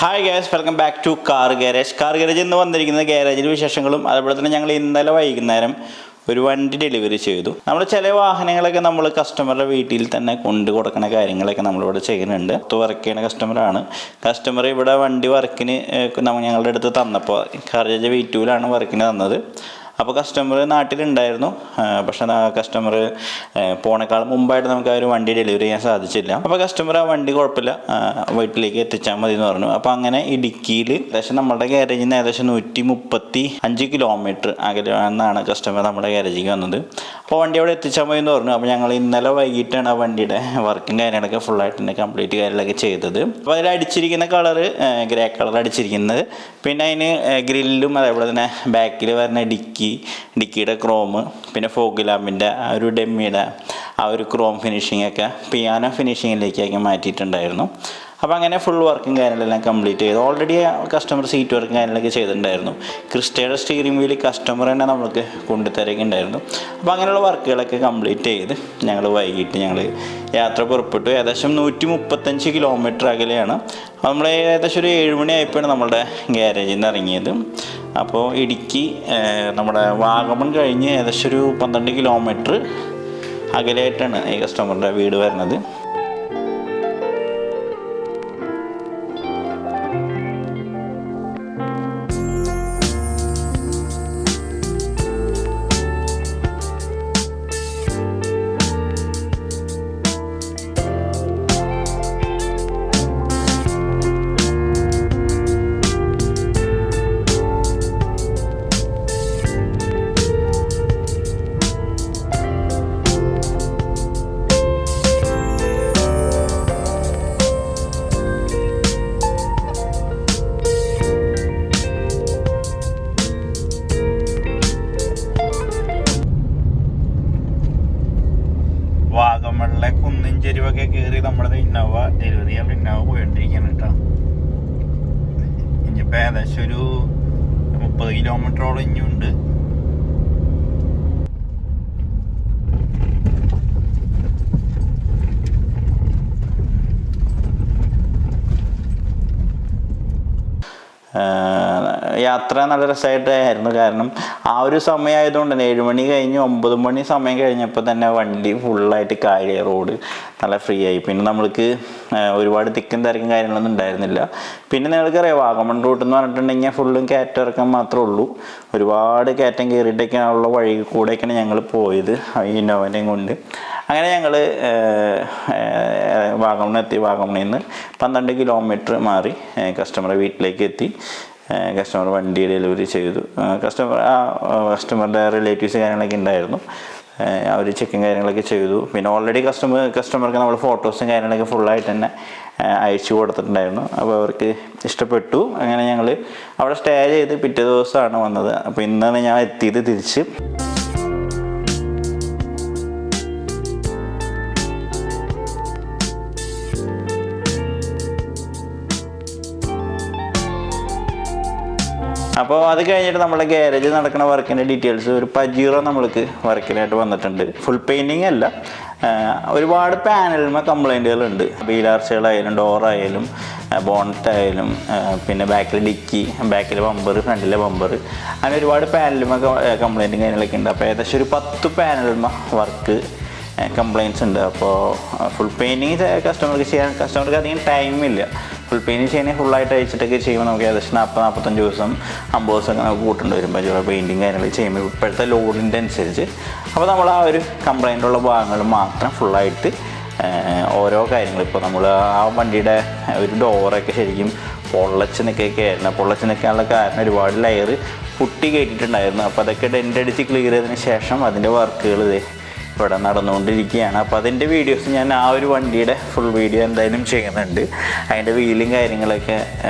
Hi guys, welcome back to car garage എന്ന് വന്നിരിക്കുന്ന ഗാരേജിലെ വിശേഷങ്ങളും അതുപോലെ തന്നെ ഞങ്ങൾ ഇന്നലെ വൈകുന്നേരം ഒരു വണ്ടി ഡെലിവറി ചെയ്തു. നമ്മൾ ചില വാഹനങ്ങളൊക്കെ നമ്മൾ കസ്റ്റമറുടെ വീട്ടിൽ തന്നെ കൊണ്ടു കൊടുക്കുന്ന കാര്യങ്ങളൊക്കെ നമ്മളിവിടെ ചെയ്യുന്നുണ്ട്. വർക്ക് ചെയ്യുന്ന കസ്റ്റമർ ഇവിടെ വണ്ടി വർക്കിന് ഞങ്ങളുടെ അടുത്ത് തന്നപ്പോൾ CarJJ V2-ലാണ് വർക്കിന് തന്നത്. അപ്പോൾ കസ്റ്റമർ നാട്ടിലുണ്ടായിരുന്നു, പക്ഷേ കസ്റ്റമർ പോണേക്കാൾ മുമ്പായിട്ട് നമുക്ക് ആ ഒരു വണ്ടി ഡെലിവറി ചെയ്യാൻ സാധിച്ചില്ല. അപ്പോൾ കസ്റ്റമർ ആ വണ്ടി കുഴപ്പമില്ല, വീട്ടിലേക്ക് എത്തിച്ചാൽ മതി എന്ന് പറഞ്ഞു. അപ്പോൾ അങ്ങനെ ഇടുക്കിയിൽ ഏകദേശം നമ്മുടെ ഗാരേജിൽ നിന്ന് ഏകദേശം 135 കിലോമീറ്റർ അകലെന്നാണ് കസ്റ്റമർ നമ്മുടെ ഗാരേജിലേക്ക് വന്നത്. അപ്പോൾ വണ്ടി അവിടെ എത്തിച്ചാൽ മതി എന്ന് പറഞ്ഞു. അപ്പോൾ ഞങ്ങൾ ഇന്നലെ വൈകിട്ടാണ് ആ വണ്ടിയുടെ വർക്കും കാര്യങ്ങളൊക്കെ ഫുള്ളായിട്ട് തന്നെ കംപ്ലീറ്റ് കാര്യങ്ങളൊക്കെ ചെയ്തത്. അപ്പോൾ അതിൽ അടിച്ചിരിക്കുന്ന കളറ് ഗ്രേ കളർ അടിച്ചിരിക്കുന്നത്, പിന്നെ അതിന് ഗ്രില്ലും അതേപോലെ തന്നെ ബാക്കിൽ വരുന്ന ഡിക്കിയുടെ ക്രോം, പിന്നെ ഫോഗ് ലാമ്പിൻ്റെ ആ ഒരു ഡെമ്മിയുടെ ആ ഒരു ക്രോം ഫിനിഷിങ്ങൊക്കെ പിയാനോ ഫിനിഷിങ്ങിലേക്കൊക്കെ മാറ്റിയിട്ടുണ്ടായിരുന്നു. അപ്പോൾ അങ്ങനെ ഫുൾ വർക്കും കാര്യങ്ങളെല്ലാം കംപ്ലീറ്റ് ചെയ്തു. ഓൾറെഡി കസ്റ്റമർ സീറ്റ് വർക്കും കാര്യങ്ങളൊക്കെ ചെയ്തിട്ടുണ്ടായിരുന്നു. ക്രിസ്റ്റയുടെ സ്റ്റീറിംഗ് വീല് കസ്റ്റമർ തന്നെ നമുക്ക് കൊണ്ടുതരുകയുണ്ടായിരുന്നു. അപ്പോൾ അങ്ങനെയുള്ള വർക്കുകളൊക്കെ കംപ്ലീറ്റ് ചെയ്ത് വൈകിട്ട് ഞങ്ങൾ യാത്ര പുറപ്പെട്ടു. ഏകദേശം 135 കിലോമീറ്റർ അകലെയാണ്. നമ്മൾ ഏകദേശം ഒരു 7 മണിയായപ്പോഴാണ് നമ്മളുടെ ഗാരേജിൽ നിന്ന് ഇറങ്ങിയത്. അപ്പോൾ ഇടുക്കി നമ്മുടെ വാഗമൺ കഴിഞ്ഞ് ഏകദേശം ഒരു 12 കിലോമീറ്റർ അകലെയായിട്ടാണ് ഈ കസ്റ്റമറുടെ വീട് വരുന്നത്. വാഗമണിലെ കുന്നിൻ ചെരുവൊക്കെ കയറി നമ്മുടെ ഇന്നോവ ഡെലിവറി ഇന്നോവ പോയിട്ടിരിക്കുകയാണ് കേട്ടോ. ഇനിയിപ്പോൾ ഏകദേശം ഒരു 30 കിലോമീറ്ററോളം ഇനിയുണ്ട്. യാത്ര നല്ല രസമായിട്ടായിരുന്നു. കാരണം ആ ഒരു സമയമായതുകൊണ്ട് തന്നെ 7 മണി കഴിഞ്ഞ് 9 മണി സമയം കഴിഞ്ഞപ്പോൾ തന്നെ വണ്ടി ഫുള്ളായിട്ട് കാര്യം റോഡ് നല്ല ഫ്രീ ആയി. പിന്നെ നമ്മൾക്ക് ഒരുപാട് തിക്കും തിരക്കും കാര്യങ്ങളൊന്നും ഉണ്ടായിരുന്നില്ല. പിന്നെ നിങ്ങൾക്കറിയാം വാഗമൺ റൂട്ട് എന്ന് പറഞ്ഞിട്ടുണ്ടെങ്കിൽ ഫുള്ളും കയറ്റിറക്കം മാത്രമേ ഉള്ളൂ. ഒരുപാട് കയറ്റം കയറിയിട്ടൊക്കെയാണുള്ള വഴി കൂടെയൊക്കെയാണ് ഞങ്ങൾ പോയത് ഇന്നോവനെയും കൊണ്ട്. അങ്ങനെ ഞങ്ങൾ വാഗമണെത്തി. വാഗമണിൽ നിന്ന് 12 കിലോമീറ്റർ മാറി കസ്റ്റമറുടെ വീട്ടിലേക്ക് എത്തി. കസ്റ്റമർ വണ്ടി ഡെലിവറി ചെയ്തു. കസ്റ്റമറുടെ റിലേറ്റീവ്സ് കാര്യങ്ങളൊക്കെ ഉണ്ടായിരുന്നു. അവർ ചെക്കിങ് കാര്യങ്ങളൊക്കെ ചെയ്തു. പിന്നെ ഓൾറെഡി കസ്റ്റമർക്ക് നമ്മൾ ഫോട്ടോസും കാര്യങ്ങളൊക്കെ ഫുള്ളായിട്ട് തന്നെ അയച്ചു കൊടുത്തിട്ടുണ്ടായിരുന്നു. അപ്പോൾ അവർക്ക് ഇഷ്ടപ്പെട്ടു. അങ്ങനെ ഞങ്ങൾ അവിടെ സ്റ്റേ ചെയ്ത് പിറ്റേ ദിവസമാണ് വന്നത്. അപ്പോൾ ഇന്നാണ് ഞാൻ എത്തിയത് തിരിച്ച്. അപ്പോൾ അത് കഴിഞ്ഞിട്ട് നമ്മുടെ ഗാരേജിൽ നടക്കുന്ന വർക്കിൻ്റെ ഡീറ്റെയിൽസ് ഒരു പജീറോ നമ്മൾക്ക് വർക്കിനായിട്ട് വന്നിട്ടുണ്ട്. ഫുൾ പെയിൻറ്റിങ് അല്ല, ഒരുപാട് പാനലിന്മേ കംപ്ലൈൻറ്റുകളുണ്ട്. വീലാർച്ചകളായാലും ഡോറായാലും ബോണറ്റായാലും പിന്നെ ബാക്കിൽ ഡിക്കി, ബാക്കിലെ ബമ്പർ, ഫ്രണ്ടിലെ ബമ്പർ, അങ്ങനെ ഒരുപാട് പാനലിന്മേ കംപ്ലൈൻറ്റും കാര്യങ്ങളൊക്കെ ഉണ്ട്. അപ്പോൾ ഏകദേശം ഒരു 10 പാനലിന്മേ വർക്ക് കംപ്ലൈൻറ്റ്സ് ഉണ്ട്. അപ്പോൾ ഫുൾ പെയിൻറ്റിങ് കസ്റ്റമർക്ക് അധികം ടൈമില്ല. ഫുൾ പെയിൻറ്റിങ് ചെയ്യുന്നത് ഫുള്ളായിട്ട് അയച്ചിട്ടൊക്കെ ചെയ്യുമ്പോൾ നമുക്ക് ഏകദേശം 40-45 ദിവസം 50 ദിവസമൊക്കെ നമുക്ക് കൂട്ടേണ്ടി വരും പെയിൻറ്റിങ് കാര്യങ്ങൾ ചെയ്യുമ്പോൾ ഇപ്പോഴത്തെ ലോഡിൻ്റെ അനുസരിച്ച്. അപ്പോൾ നമ്മൾ ആ ഒരു കംപ്ലൈൻറ്റുള്ള ഭാഗങ്ങൾ മാത്രം ഫുള്ളായിട്ട് ഓരോ കാര്യങ്ങൾ, ഇപ്പോൾ നമ്മൾ ആ വണ്ടിയുടെ ഒരു ഡോറൊക്കെ ശരിക്കും പൊള്ളച്ച് നിൽക്കുകയൊക്കെയായിരുന്നു. പൊള്ളച്ച് നിൽക്കാനുള്ള കാരണം ഒരുപാട് ലെയർ പൊട്ടി കയറ്റിയിട്ടുണ്ടായിരുന്നു. അപ്പോൾ അതൊക്കെ ഡെൻ്റടിച്ച് ക്ലിയർ ചെയ്തതിന് ശേഷം അതിൻ്റെ വർക്കുകൾ ഇവിടെ നടന്നുകൊണ്ടിരിക്കുകയാണ്. അപ്പോൾ അതിൻ്റെ വീഡിയോസ് ഞാൻ ആ ഒരു വണ്ടിയുടെ ഫുൾ വീഡിയോ എന്തായാലും ചെയ്യുന്നുണ്ട്. അതിൻ്റെ വീലും കാര്യങ്ങളൊക്കെ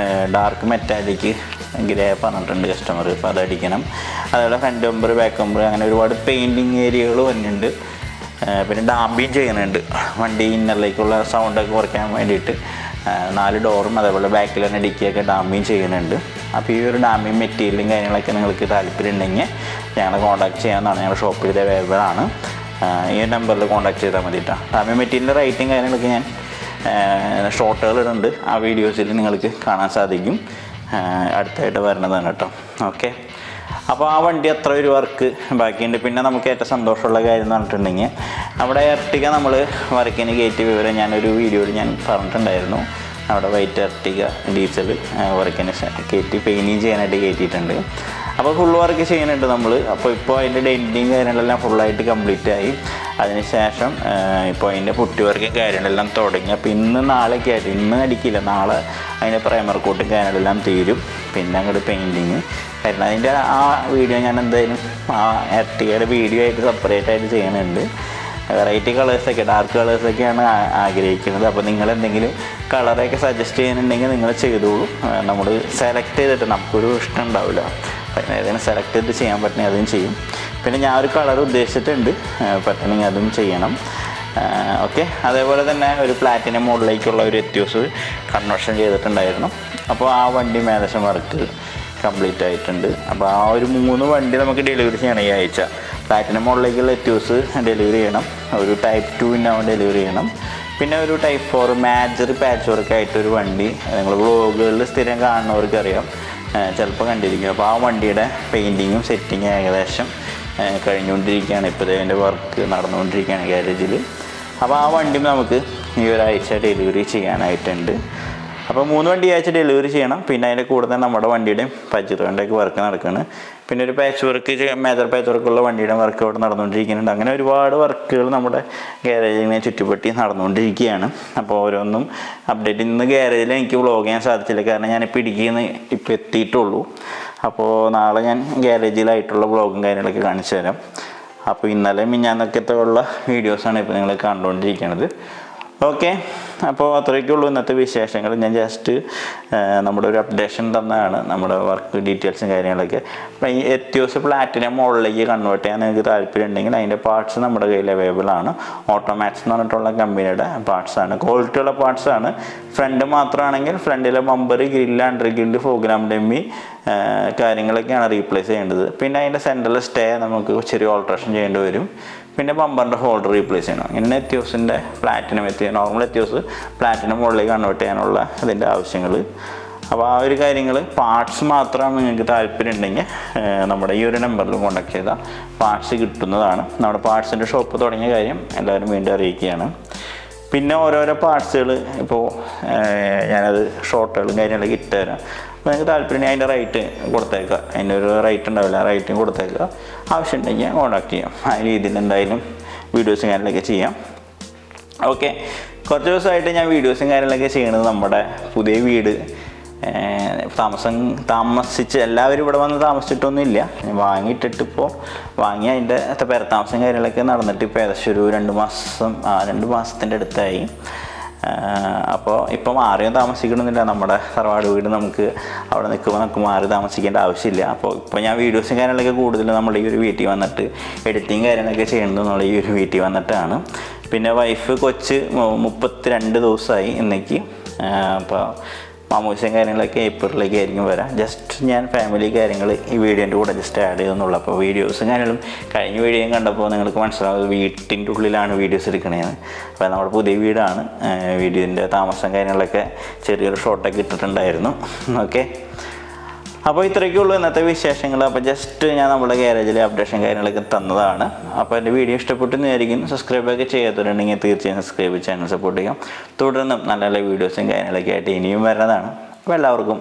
ഡാർക്ക് മെറ്റാലിക് ഗ്രേ പറഞ്ഞിട്ടുണ്ട് കസ്റ്റമർ. അപ്പോൾ അതടിക്കണം. അതുപോലെ ഫ്രണ്ട് ബമ്പർ, ബാക്ക് ബമ്പർ, അങ്ങനെ ഒരുപാട് പെയിൻറ്റിങ് ഏരിയകൾ വന്നിട്ടുണ്ട്. പിന്നെ ഡാമ്പിങ് ചെയ്യുന്നുണ്ട്. വണ്ടി ഇന്നറിലേക്കുള്ള സൗണ്ടൊക്കെ കുറയ്ക്കാൻ വേണ്ടിയിട്ട് 4 ഡോറും അതേപോലെ ബാക്കിൽ തന്നെ ഡിക്കിയൊക്കെ ഡാമ്പിങ് ചെയ്യുന്നുണ്ട്. അപ്പോൾ ഈ ഒരു ഡാമ്പിങ് മെറ്റീരിയലും കാര്യങ്ങളൊക്കെ നിങ്ങൾക്ക് താല്പര്യം ഉണ്ടെങ്കിൽ ഞങ്ങളെ കോൺടാക്ട് ചെയ്യാവുന്നതാണ്. ഞങ്ങളുടെ ഷോപ്പിൽ അവൈലബിൾ ആണ്. ഈ നമ്പറിൽ കോൺടാക്ട് ചെയ്താൽ മതി കേട്ടോ. ഡാമ്പിങ് മെറ്റീരിയലിൻ്റെ റേറ്റും കാര്യങ്ങളൊക്കെ ഞാൻ ഷോർട്ടുകളുണ്ട്, ആ വീഡിയോസിൽ നിങ്ങൾക്ക് കാണാൻ സാധിക്കും. അടുത്തായിട്ട് വരുന്നതാണ് കേട്ടോ. ഓക്കെ, അപ്പോൾ ആ വണ്ടി അത്ര ഒരു വർക്ക് ബാക്കിയുണ്ട്. പിന്നെ നമുക്ക് ഏറ്റവും സന്തോഷമുള്ള കാര്യം എന്ന് പറഞ്ഞിട്ടുണ്ടെങ്കിൽ അവിടെ എർട്ടിക നമ്മൾ വർക്കിന് കയറ്റിയ വിവരം ഞാനൊരു വീഡിയോയിൽ ഞാൻ പറഞ്ഞിട്ടുണ്ടായിരുന്നു. അവിടെ വൈറ്റ് എർട്ടിക ഡീസൽ വർക്കിന് കയറ്റി പെയിൻറ്റിങ് ചെയ്യാനായിട്ട് കയറ്റിയിട്ടുണ്ട്. അപ്പോൾ ഫുൾ വർക്ക് ചെയ്യുന്നുണ്ട് നമ്മൾ. അപ്പോൾ ഇപ്പോൾ അതിൻ്റെ ഡെൻറ്റിങ് കാര്യങ്ങളെല്ലാം ഫുള്ളായിട്ട് കംപ്ലീറ്റ് ആയി. അതിനുശേഷം ഇപ്പോൾ അതിൻ്റെ പുട്ടി വർക്കും കാര്യങ്ങളെല്ലാം തുടങ്ങി. അപ്പോൾ ഇന്ന് നാളെയൊക്കെ ആയിട്ട്, ഇന്ന് അടിക്കില്ല, നാളെ അതിൻ്റെ പ്രൈമർ കോട്ടും കാര്യങ്ങളെല്ലാം തീരും. പിന്നെ അങ്ങോട്ട് പെയിൻറ്റിങ് കാരണം അതിൻ്റെ ആ വീഡിയോ ഞാൻ എന്തായാലും ആ എർട്ടികയുടെ വീഡിയോ ആയിട്ട് സെപ്പറേറ്റ് ആയിട്ട് ചെയ്യുന്നുണ്ട്. വെറൈറ്റി കളേഴ്സൊക്കെ, ഡാർക്ക് കളേഴ്സൊക്കെയാണ് ആഗ്രഹിക്കുന്നത്. അപ്പോൾ നിങ്ങൾ എന്തെങ്കിലും കളറൊക്കെ സജസ്റ്റ് ചെയ്യുന്നുണ്ടെങ്കിൽ നിങ്ങൾ ചെയ്തോളൂ. നമ്മൾ സെലക്ട് ചെയ്തിട്ട് നമുക്കൊരു ഇഷ്ടം ഉണ്ടാവില്ല, ഏതെങ്കിലും സെലക്ട് ചെയ്തിട്ട് ചെയ്യാൻ പറ്റണമെങ്കിൽ അതും ചെയ്യും. പിന്നെ ഞാൻ ഒരു കളർ ഉദ്ദേശിച്ചിട്ടുണ്ട്, പറ്റണമെങ്കിൽ അതും ചെയ്യണം. ഓക്കെ, അതേപോലെ തന്നെ ഒരു പ്ലാറ്റിനം മോഡലിലേക്കുള്ള ഒരു എത്യൂസ് കൺവേർഷൻ ചെയ്തിട്ടുണ്ടായിരുന്നു. അപ്പോൾ ആ വണ്ടി ഏകദേശം വർക്ക് കംപ്ലീറ്റ് ആയിട്ടുണ്ട്. അപ്പോൾ ആ ഒരു 3 വണ്ടി നമുക്ക് ഡെലിവറി ചെയ്യണം ഈ ആഴ്ച. പ്ലാറ്റിനം മോഡലിലേക്കുള്ള എത്യൂസ് ഡെലിവറി ചെയ്യണം, ഒരു ടൈപ്പ് 2 ഇന്നോവ ഡെലിവറി ചെയ്യണം, പിന്നെ ഒരു ടൈപ്പ് 4 മാജർ പാച്ച് വർക്കായിട്ടൊരു വണ്ടി നിങ്ങൾ വ്ളോഗുകളിൽ സ്ഥിരം കാണുന്നവർക്കറിയാം, ചിലപ്പോൾ കണ്ടിരിക്കും. അപ്പോൾ ആ വണ്ടിയുടെ പെയിൻറ്റിങ്ങും സെറ്റിങ്ങും ഏകദേശം കഴിഞ്ഞുകൊണ്ടിരിക്കുകയാണ്. ഇപ്പോൾ അതിൻ്റെ വർക്ക് നടന്നുകൊണ്ടിരിക്കുകയാണ് ഗ്യാരേജിൽ. അപ്പോൾ ആ വണ്ടി നമുക്ക് ഈ ഒരാഴ്ച ഡെലിവറി ചെയ്യാനായിട്ടുണ്ട്. അപ്പോൾ 3 വണ്ടി ആഴ്ച ഡെലിവറി ചെയ്യണം. പിന്നെ അതിൻ്റെ കൂടെ തന്നെ നമ്മുടെ വണ്ടിയുടെയും പച്ചക്കറിൻ്റെയൊക്കെ വർക്ക് നടക്കുകയാണ്. പിന്നെ ഒരു പാച്ച് വർക്ക്, മേജർ പാച്ച് വർക്കുള്ള വണ്ടിയുടെ വർക്ക് അവിടെ നടന്നുകൊണ്ടിരിക്കുന്നുണ്ട്. അങ്ങനെ ഒരുപാട് വർക്കുകൾ നമ്മുടെ ഗ്യാരേജിനെ ചുറ്റിപ്പറ്റി നടന്നുകൊണ്ടിരിക്കുകയാണ്. അപ്പോൾ ഓരോന്നും അപ്ഡേറ്റ്. ഇന്ന് ഗ്യാരേജിൽ എനിക്ക് വ്ളോഗ് ചെയ്യാൻ സാധിച്ചില്ല, കാരണം ഞാനിപ്പോൾ ഇടുക്കിയിൽ ഇപ്പോൾ എത്തിയിട്ടുള്ളൂ. അപ്പോൾ നാളെ ഞാൻ ഗ്യാരേജിലായിട്ടുള്ള വ്ളോഗും കാര്യങ്ങളൊക്കെ കാണിച്ചു തരാം. അപ്പോൾ ഇന്നലെ മിഞ്ഞാന്നൊക്കെ ഉള്ള വീഡിയോസാണ് ഇപ്പോൾ നിങ്ങൾ കണ്ടുകൊണ്ടിരിക്കുന്നത്. ഓക്കെ, അപ്പോൾ അത്രയൊക്കെയുള്ളൂ ഇന്നത്തെ വിശേഷങ്ങൾ. ഞാൻ ജസ്റ്റ് നമ്മുടെ ഒരു അപ്ഡേഷൻ തന്നതാണ്, നമ്മുടെ വർക്ക് ഡീറ്റെയിൽസും കാര്യങ്ങളൊക്കെ. അപ്പോൾ ഈ എത്യൂസ് പ്ലാറ്റിനം മോഡലിലേക്ക് കൺവേർട്ട് ചെയ്യാൻ നിങ്ങൾക്ക് താല്പര്യം ഉണ്ടെങ്കിൽ അതിൻ്റെ പാർട്സ് നമ്മുടെ കയ്യിൽ അവൈലബിൾ ആണ്. ഓട്ടോമാറ്റ്സ് എന്ന് പറഞ്ഞിട്ടുള്ള കമ്പനിയുടെ പാർട്സാണ്, ക്വാളിറ്റിയുള്ള പാർട്സാണ്. ഫ്രണ്ട് മാത്രമാണെങ്കിൽ ഫ്രണ്ടിലെ ബമ്പർ, ഗ്രില്ല്, അണ്ടർ ഗ്രില്ല്, ഫോഗ്രാം ഡമ്മി കാര്യങ്ങളൊക്കെയാണ് റീപ്ലേസ് ചെയ്യേണ്ടത്. പിന്നെ അതിൻ്റെ സെൻറ്ററിൽ സ്റ്റേ നമുക്ക് ചെറിയ ഓൾട്രേഷൻ ചെയ്യേണ്ടി വരും. പിന്നെ ബമ്പറിൻ്റെ ഹോൾഡർ റീപ്ലേസ് ചെയ്യണം. ഇങ്ങനെ എത്യൂസിൻ്റെ പ്ലാറ്റിനം നോർമൽ എത്യൂസ് പ്ലാറ്റിനം മോഡലിലേക്ക് കൺവേർട്ട് ചെയ്യാനുള്ള അതിൻ്റെ ആവശ്യങ്ങൾ. അപ്പോൾ ആ ഒരു കാര്യങ്ങൾ പാർട്സ് മാത്രം നിങ്ങൾക്ക് താല്പര്യം ഉണ്ടെങ്കിൽ നമ്മുടെ ഈ ഒരു നമ്പറിൽ കോൺടാക്ട് ചെയ്താൽ പാർട്സ് കിട്ടുന്നതാണ്. നമ്മുടെ പാർട്സിൻ്റെ ഷോപ്പ് തുടങ്ങിയ കാര്യം എല്ലാവരും വീണ്ടും അറിയിക്കുകയാണ്. പിന്നെ ഓരോരോ പാർട്സുകൾ ഇപ്പോൾ ഞാനത് ഷോർട്ടുകളും കാര്യങ്ങളൊക്കെ ഇട്ടുതരാം. അപ്പോൾ നിങ്ങൾക്ക് താല്പര്യം അതിൻ്റെ റേറ്റ് കൊടുത്തേക്കുക, അതിൻ്റെ ഒരു റേറ്റ് ഉണ്ടാവില്ല, റേറ്റും കൊടുത്തേക്കുക. ആവശ്യമുണ്ടെങ്കിൽ കോൺടാക്ട് ചെയ്യാം. ആ രീതിയിൽ എന്തായാലും വീഡിയോസും കാര്യങ്ങളൊക്കെ ചെയ്യാം. ഓക്കെ, കുറച്ച് ദിവസമായിട്ട് ഞാൻ വീഡിയോസും കാര്യങ്ങളൊക്കെ ചെയ്യണത് നമ്മുടെ പുതിയ വീട് താമസിച്ച് എല്ലാവരും ഇവിടെ വന്ന് താമസിച്ചിട്ടൊന്നുമില്ല. വാങ്ങിയിട്ടിട്ടിപ്പോൾ വാങ്ങി അതിൻ്റെ പെരത്താമസം കാര്യങ്ങളൊക്കെ നടന്നിട്ട് ഇപ്പോൾ ഏകദേശം ഒരു 2 മാസത്തിൻ്റെ അടുത്തായി. അപ്പോൾ ഇപ്പോൾ മാറിയും താമസിക്കണമെന്നില്ല. നമ്മുടെ തറവാട് വീട് നമുക്ക് അവിടെ നിൽക്കുമ്പോൾ നമുക്ക് മാറി താമസിക്കേണ്ട ആവശ്യമില്ല. അപ്പോൾ ഇപ്പോൾ ഞാൻ വീഡിയോസും കാര്യങ്ങളൊക്കെ കൂടുതൽ നമ്മൾ ഈ ഒരു വീട്ടിൽ വന്നിട്ട് എഡിറ്റിങ് കാര്യങ്ങളൊക്കെ ചെയ്യുന്നത് നമ്മൾ ഈ ഒരു വീട്ടിൽ വന്നിട്ടാണ്. പിന്നെ വൈഫ് കൊച്ച് 32 ദിവസമായി ഇന്നേക്ക്. അപ്പോൾ മാമൂസ്യം കാര്യങ്ങളൊക്കെ ഏപ്രിലേക്ക് ആയിരിക്കും വരാം. ജസ്റ്റ് ഞാൻ ഫാമിലി കാര്യങ്ങൾ ഈ വീഡിയോൻ്റെ കൂടെ ജസ്റ്റ് ആഡ് ചെയ്തെന്നുള്ളൂ. അപ്പോൾ വീഡിയോസും കാര്യങ്ങളും കഴിഞ്ഞ വീഡിയോയും കണ്ടപ്പോൾ നിങ്ങൾക്ക് മനസ്സിലാവും വീട്ടിൻ്റെ ഉള്ളിലാണ് വീഡിയോസ് എടുക്കണേന്ന്. അപ്പോൾ നമ്മുടെ പുതിയ വീടാണ്. വീഡിയോൻ്റെ താമസം കാര്യങ്ങളൊക്കെ ചെറിയൊരു ഷോട്ടൊക്കെ ഇട്ടിട്ടുണ്ടായിരുന്നു. ഓക്കെ, അപ്പോൾ ഇത്രയൊക്കെയുള്ളൂ ഇന്നത്തെ വിശേഷങ്ങൾ. അപ്പോൾ ജസ്റ്റ് ഞാൻ നമ്മുടെ ഗ്യാരേജിലെ അപ്ഡേഷൻ കാര്യങ്ങളൊക്കെ തന്നതാണ്. അപ്പോൾ എൻ്റെ വീഡിയോ ഇഷ്ടപ്പെട്ടെന്നായിരിക്കും. സബ്സ്ക്രൈബൊക്കെ ചെയ്യാത്തവരുണ്ടെങ്കിൽ തീർച്ചയായും സബ്സ്ക്രൈബ് ചാനൽ സപ്പോർട്ട് ചെയ്യാം. തുടർന്നും നല്ല നല്ല വീഡിയോസും കാര്യങ്ങളൊക്കെ ആയിട്ട് ഇനിയും വരുന്നതാണ്. അപ്പോൾ എല്ലാവർക്കും